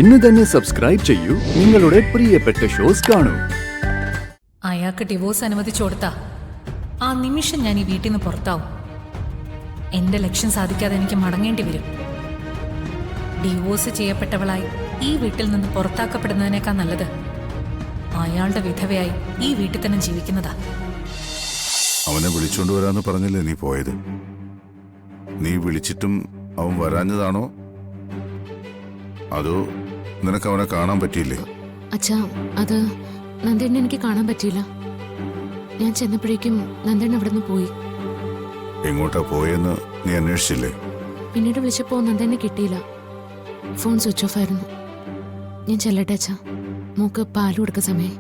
ഇന്ന് തന്നെ സബ്സ്ക്രൈബ് ചെയ്യൂ നിങ്ങളുടെ പ്രിയപ്പെട്ട ഷോസ് കാണൂ. അയാൾക്ക് ഡിവോഴ്സ് അനുവദിച്ചു കൊടുത്താ ആ നിമിഷം ഞാൻ ഈ വീട്ടിൽ നിന്ന് പുറത്താവും. എന്റെ ലക്ഷ്യം സാധിക്കാതെ എനിക്ക് മടങ്ങേണ്ടി വരും. ഡിവോഴ്സ് ചെയ്യപ്പെട്ടവളായി ഈ വീട്ടിൽ നിന്ന് പുറത്താക്കപ്പെടുന്നതിനേക്കാൾ നല്ലത് അയാളുടെ വിധവയായി ഈ വീട്ടിൽ തന്നെ ജീവിക്കുന്നതാ. അവനെ വിളിച്ചോണ്ട് വരാന്ന് പറഞ്ഞല്ലേ നീ പോയത്? നീ വിളിച്ചിട്ടും അവൻ വരാഞ്ഞതാണോ അതോ നിനക്ക് അവനെ കാണാൻ പറ്റിയില്ലേ? അച്ഛാ, അത് നന്ദേണ്ണ എനിക്ക് കാണാൻ പറ്റിയില്ല. ഞാൻ ചെന്നപ്പോഴേക്കും നന്ദേണ്ണ അവിടെ നിന്ന് പോയി. എങ്ങോട്ടാ പോയെന്ന് നീ അന്വേഷിച്ചില്ലേ? പിന്നീട് വിളിച്ചപ്പോൾ നന്ദേണ്ണ കിട്ടിയില്ല. ഫോൺ സ്വിച്ച് ഓഫ് ആയിരുന്നു. ഞാൻ ചെല്ലട്ടെ അച്ഛാ, മോക്ക് പാല് കൊടുക്ക സമയം.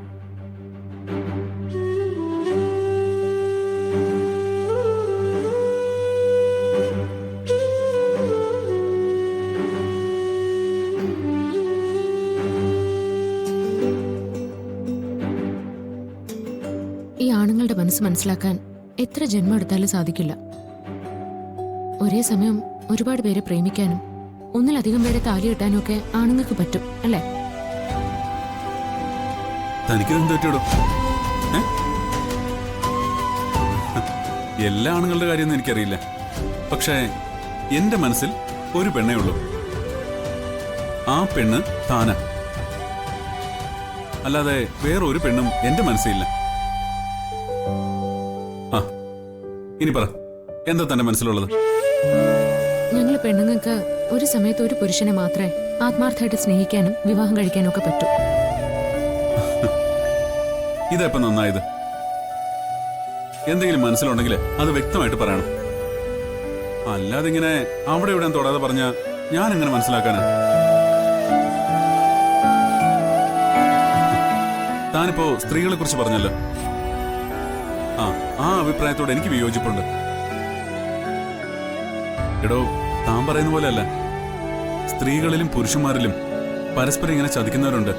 ഈ ആണുങ്ങളുടെ മനസ്സ് മനസ്സിലാക്കാൻ എത്ര ജന്മം എടുത്താലും സാധിക്കില്ല. ഒരേ സമയം ഒരുപാട് പേരെ പ്രേമിക്കാനും ഒന്നിലധികം പേരെ താലി കെട്ടാനും ഒക്കെ ആണുങ്ങൾക്ക് പറ്റും, അല്ലേ? എല്ലാ ആണുങ്ങളുടെ കാര്യമൊന്നും എനിക്കറിയില്ല. പക്ഷേ എന്റെ മനസ്സിൽ ഒരു പെണ്ണേ ഉള്ളൂ. ആ പെണ്ണ് താന. അല്ലാതെ വേറൊരു പെണ്ണും എന്റെ മനസ്സിലില്ല. ആ, ഇനി പറ, എന്താ തന്റെ മനസ്സിലുള്ളത്? ഞങ്ങൾ പെണ്ണുങ്ങൾക്ക് ഒരു സമയത്ത് ഒരു പുരുഷനെ മാത്രമേ ആത്മാർത്ഥമായിട്ട് സ്നേഹിക്കാനും വിവാഹം കഴിക്കാനും ഒക്കെ പറ്റൂ. ഇതെപ്പം നന്നായത്? എന്തെങ്കിലും മനസ്സിലുണ്ടെങ്കിൽ അത് വ്യക്തമായിട്ട് പറയണം. അല്ലാതെ ഇങ്ങനെ അവിടെ ഇവിടെ തൊടാതെ പറഞ്ഞ ഞാൻ എങ്ങനെ മനസ്സിലാക്കാനാ? താനിപ്പോ സ്ത്രീകളെ കുറിച്ച് പറഞ്ഞല്ലോ. ആ അഭിപ്രായത്തോട് എനിക്ക് വിയോജിപ്പുണ്ട്. എടോ, താൻ പറയുന്ന പോലെയല്ല. സ്ത്രീകളിലും പുരുഷന്മാരിലും പരസ്പരം ഇങ്ങനെ ചതിക്കുന്നവരുണ്ട്.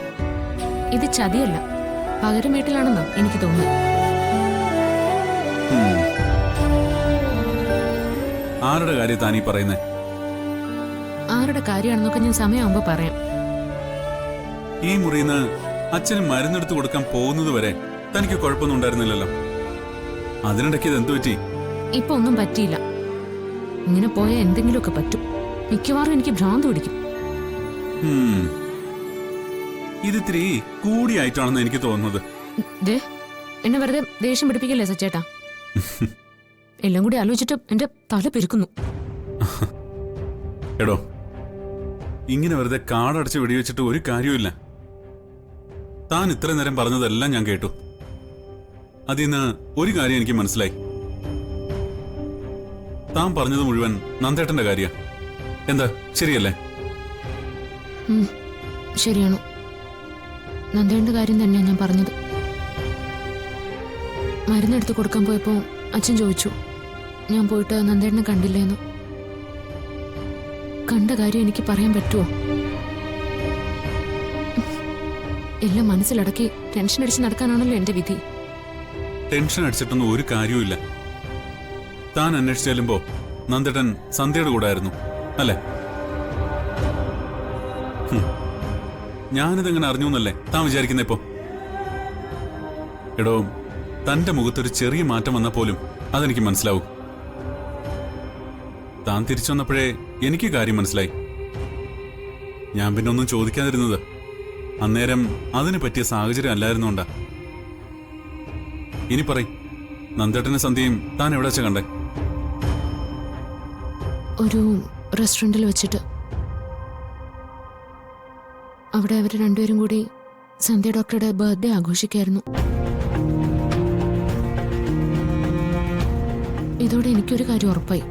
ഇത് ചതിയല്ല, പകരം വീട്ടിലാണെന്നോ എനിക്ക് തോന്നുന്നു. ആരുടെ കാര്യം താനീ പറയുന്നേ? ആരുടെ കാര്യമാണെന്നൊക്കെ ഞാൻ സമയമാകുമ്പോ പറയാം. ഈ മുറിന്ന് അച്ഛന് മരുന്നെടുത്ത് കൊടുക്കാൻ പോകുന്നത് വരെ തനിക്ക് കുഴപ്പമൊന്നും ഉണ്ടായിരുന്നില്ലല്ലോ. അതിനിടയ്ക്ക് ഇത് എന്തു പറ്റി? ഇപ്പൊ ഒന്നും പറ്റിയില്ല. ഇങ്ങനെ പോയാൽ എന്തെങ്കിലുമൊക്കെ പറ്റും. മിക്കവാറും എനിക്ക് ഭ്രാന്ത് പിടിക്കും. ഇതിത്തിരി കൂടിയായിട്ടാണെന്ന് എനിക്ക് തോന്നുന്നത്. എന്നെ വെറുതെ ദേഷ്യം പിടിപ്പിക്കല്ലേ സച്ചേട്ടാ? എല്ലാം കൂടി ആലോചിച്ചിട്ട് എന്റെ തല പെരുക്കുന്നു. എടോ, ഇങ്ങനെ വെറുതെ കാടടച്ച് വെടിവെച്ചിട്ട് ഒരു കാര്യമില്ല. താൻ ഇത്ര നേരം പറഞ്ഞതെല്ലാം ഞാൻ കേട്ടു. അതിന്ന് ഒരു കാര്യം എനിക്ക് മനസ്സിലായി. താൻ പറഞ്ഞത് മുഴുവൻ നന്ദേട്ടന്റെ കാര്യ. എന്താ, ശരിയല്ലേ? ശരിയാണോ? നന്ദേട്ടന്റെ കാര്യം തന്നെയാണ് ഞാൻ പറഞ്ഞത്. മരുന്നെടുത്ത് കൊടുക്കാൻ പോയപ്പോ അച്ഛൻ ചോദിച്ചു, ഞാൻ പോയിട്ട് നന്ദേട്ടനെ കണ്ടില്ലേന്ന്. കണ്ട കാര്യം എനിക്ക് പറയാൻ പറ്റുമോ? എല്ലാം മനസ്സിലടക്കി ടെൻഷൻ അടിച്ച് നടക്കാനാണല്ലോ എന്റെ വിധി. ടെൻഷൻ അടിച്ചിട്ടൊന്നും ഒരു കാര്യവുമില്ല. താൻ അന്വേഷിച്ച് ചെല്ലുമ്പോ നന്ദേട്ടൻ സന്ധ്യയുടെ കൂടെ ആയിരുന്നു, അല്ലേ? ഞാനിതെങ്ങനെ അറിഞ്ഞു എന്നല്ലേ താൻ വിചാരിക്കുന്ന ഇപ്പോ? എടോ, തന്റെ മുഖത്തൊരു ചെറിയ മാറ്റം വന്നാൽ പോലും അതെനിക്ക് മനസ്സിലാവും. താൻ തിരിച്ചു വന്നപ്പോഴേ എനിക്ക് കാര്യം മനസ്സിലായി. ഞാൻ പിന്നെ ഒന്നും ചോദിക്കാതിരുന്നത് അന്നേരം അതിന് പറ്റിയ സാഹചര്യം അല്ലായിരുന്നോണ്ടാ. ഇനി പറയും, നന്ദേട്ടനെ സന്ധ്യയും താൻ എവിടെ വെച്ചാ കണ്ടേ? ഒരു റെസ്റ്റോറന്റിൽ വെച്ചിട്ട്. അവിടെ അവർ രണ്ടുപേരും കൂടി സന്ധ്യ ഡോക്ടറുടെ ബർത്ത്ഡേ ആഘോഷിക്കായിരുന്നു. ഇതോടെ എനിക്കൊരു കാര്യം ഉറപ്പായി.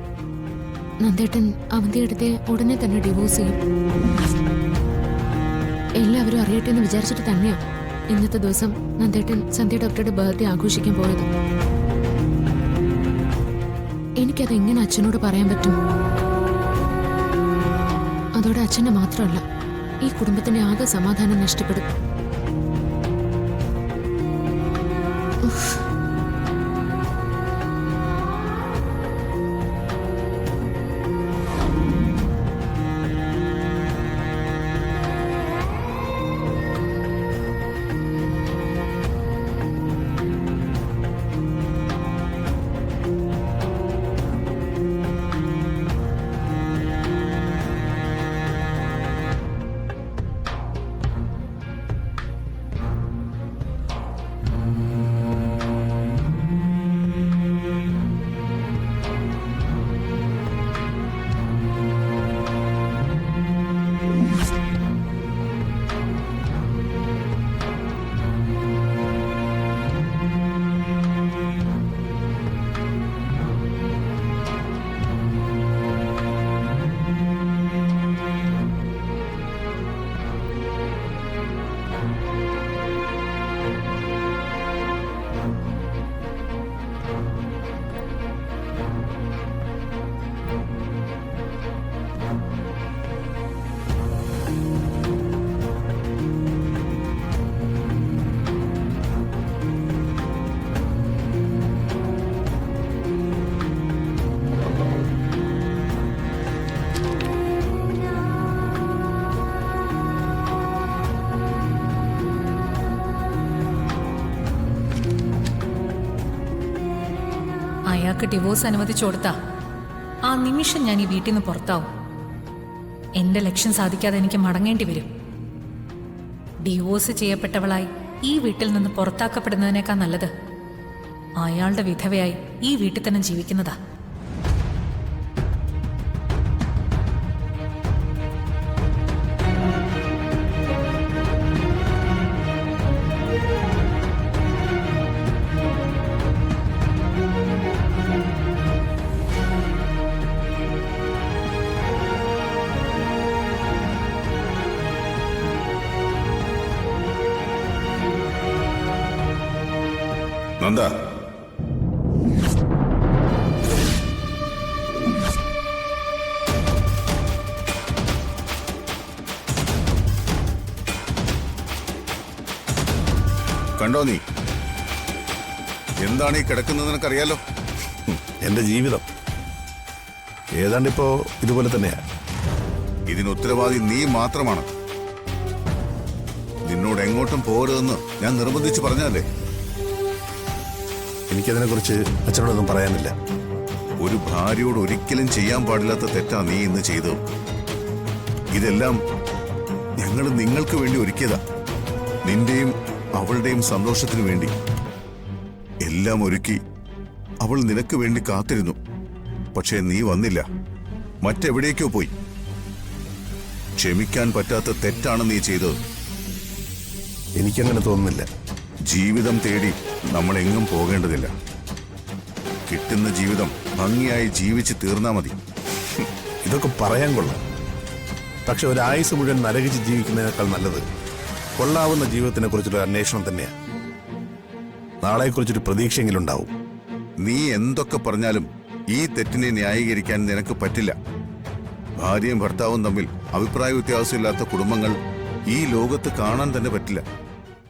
നന്ദേട്ടൻ അവന്തിയെടുത്ത് ഉടനെ തന്നെ ഡിവോഴ്സ് ചെയ്യും. എല്ലാവരും അറിയട്ടെ എന്ന് വിചാരിച്ചിട്ട് തന്നെയാ ഇന്നത്തെ ദിവസം നന്ദേട്ടൻ സന്ധ്യ ഡോക്ടറുടെ ബർത്ത്ഡേ ആഘോഷിക്കാൻ പോയത്. എനിക്കത് എങ്ങനെ അച്ഛനോട് പറയാൻ പറ്റും? അതോടെ അച്ഛനെ മാത്രമല്ല, ഈ കുടുംബത്തിന്റെ ആകെ സമാധാനം നഷ്ടപ്പെടും. അയാൾക്ക് ഡിവോഴ്സ് അനുവദിച്ചു കൊടുത്താ ആ നിമിഷം ഞാൻ ഈ വീട്ടിൽ നിന്ന് പുറത്താവും. എന്റെ ലക്ഷ്യം സാധിക്കാതെ എനിക്ക് മടങ്ങേണ്ടി വരും. ഡിവോഴ്സ് ചെയ്യപ്പെട്ടവളായി ഈ വീട്ടിൽ നിന്ന് പുറത്താക്കപ്പെടുന്നതിനേക്കാൾ നല്ലത് അയാളുടെ വിധവയായി ഈ വീട്ടിൽ തന്നെ ജീവിക്കുന്നതാ. നന്ദ, കണ്ടോ നീ? എന്താണ് ഈ കിടക്കുന്നത് നിനക്കറിയാലോ. എന്റെ ജീവിതം ഏതാണ്ടിപ്പോ ഇതുപോലെ തന്നെയാ. ഇതിന് ഉത്തരവാദി നീ മാത്രമാണ്. നിന്നോട് എങ്ങോട്ടും പോരുതെന്ന് ഞാൻ നിർബന്ധിച്ച് പറഞ്ഞതല്ലേ. എനിക്കതിനെക്കുറിച്ച് അച്ഛനോടൊന്നും പറയാനില്ല. ഒരു ഭാര്യയോട് ഒരിക്കലും ചെയ്യാൻ പാടില്ലാത്ത തെറ്റാ നീ ഇന്ന് ചെയ്തത്. ഇതെല്ലാം ഞങ്ങൾ നിങ്ങൾക്ക് വേണ്ടി ഒരുക്കിയതാ. നിന്റെയും അവളുടെയും സന്തോഷത്തിനു വേണ്ടി എല്ലാം ഒരുക്കി അവൾ നിനക്ക് വേണ്ടി കാത്തിരുന്നു. പക്ഷേ നീ വന്നില്ല, മറ്റെവിടേക്കോ പോയി. ക്ഷമിക്കാൻ പറ്റാത്ത തെറ്റാണ് നീ ചെയ്തത്. എനിക്കങ്ങനെ തോന്നുന്നില്ല. ജീവിതം തേടി നമ്മൾ എങ്ങും പോകേണ്ടതില്ല. കിട്ടുന്ന ജീവിതം ഭംഗിയായി ജീവിച്ച് തീർന്നാ മതി. ഇതൊക്കെ പറയാൻ കൊള്ളാം. പക്ഷെ ഒരു ആയുസ് മുഴുവൻ നരകിച്ച് ജീവിക്കുന്നതിനേക്കാൾ നല്ലത് കൊള്ളാവുന്ന ജീവിതത്തിനെ കുറിച്ചൊരു അന്വേഷണം തന്നെയാണ്. നാളെക്കുറിച്ചൊരു പ്രതീക്ഷയെങ്കിലും ഉണ്ടാവും. നീ എന്തൊക്കെ പറഞ്ഞാലും ഈ തെറ്റിനെ ന്യായീകരിക്കാൻ നിനക്ക് പറ്റില്ല. ഭാര്യയും ഭർത്താവും തമ്മിൽ അഭിപ്രായ വ്യത്യാസമില്ലാത്ത കുടുംബങ്ങൾ ഈ ലോകത്ത് കാണാൻ തന്നെ പറ്റില്ല.